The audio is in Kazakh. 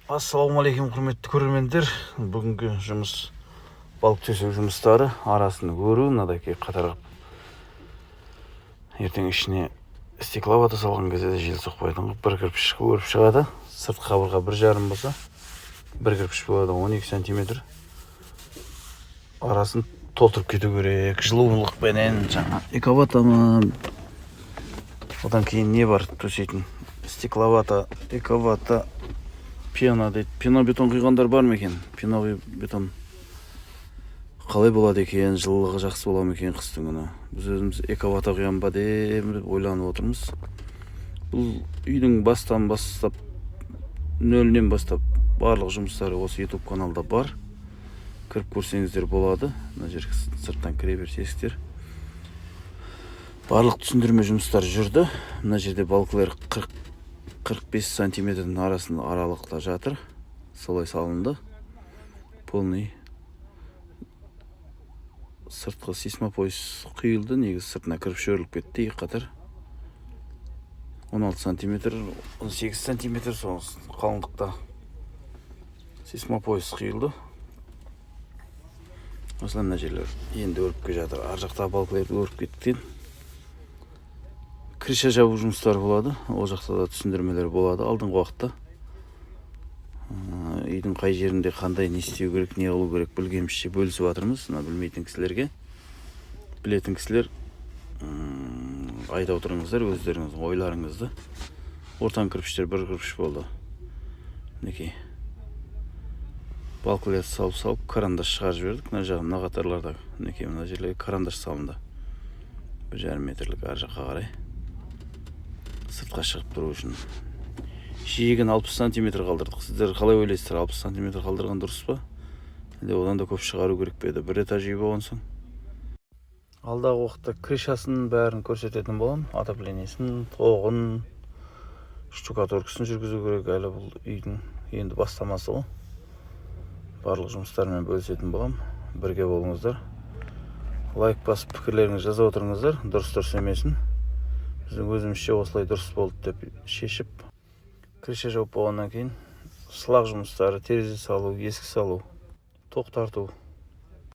Ассалаумағалейкум, құрметті көрермендер. Бүгінгі жұмыс балық төсеу жұмыстары арасын өру, мынадайкей қатарға. Ертең ішіне стекловата салған кезде де жел соқпайтын қылып бір кірпіш өріп шығады. Сырт қабырға 1,5 болса, бір кірпіш болады 12 сантиметр. Арасын толтырып кету керек. Жылулықпенен жаңа эковатамен. Одан кейін не бар төсейтін? Стекловата, эковата, пена дейді. Пено-бетон құйғандар бар ма екен? Пено-бетон қалай болады екен? Жылылығы жақсы бола ма екен қыстың күні? Біз өзіміз эковата құйған ба деп ойланып отырмыз. Бұл үйдің бастан бастап, нөлінен бастап барлық жұмыстары осы YouTube каналда бар. Кіріп көрсеңіздер болады. Мына жерге сырттан кіре берсе есіктер. Барлық түсіндірме жұмыстар жүрді. Мына жерде балкілер 40-45 сантиметрдің арасында аралықта жатыр. Солай салынды. Полный сыртқы сейсмопояс құйылды. Негізі сыртына кіріп өріліп кетті. Екі қатар 16 сантиметр, 18 сантиметр сол қалыңдықта сейсмопояс құйылды. Осылай мына жерлер енді өріп келе жатыр. Ар жақта балкілерді өріп кеттен крыша жабу жұмыстары болады. Ол жақта да түсіндірмелер болады. Алдыңғы уақытта үйдің қай жерінде қандай не істеу керек, не қылу керек білгенімізше бөлісіп жатырмыз. Мына білмейтін кісілерге, білетін кісілер айта отырыңыздар өздеріңіздің ойларыңызды. Ортан кірпіштер бір кірпіш болды. Мінекей балкілерді салып карандаш шығарып жібердік. Мына жағын мына қатарларда мінекей мына жерлерге карандаш салынды. 1,5 метрлік ар жаққа қарай сыртқа шығып тұру үшін. Жиегін 60 сантиметр қалдырдық. Сіздер қалай ойлайсыздар? 60 сантиметр қалдырған дұрыс па? Әлде одан да көп шығару керек пе еді? Бір этаж үй болған соң. Алдағы уақытта крышасын бәрін көрсететін боламын. Отоплениясын, тоғын, штукатуркасын жүргізу керек. Әлі бұл үйдің енді бастамасы ғой. Барлық жұмыстармен бөлісетін боламын. Бірге болыңыздар. Лайк басып пікірлеріңізді жаза отырыңыздар. Дұрыс емесін. Біздің өзімізше осылай дұрыс болды деп шешіп, крыша жауып болғаннан кейін сылақ жұмыстары, терезе салу, есік салу, тоқ тарту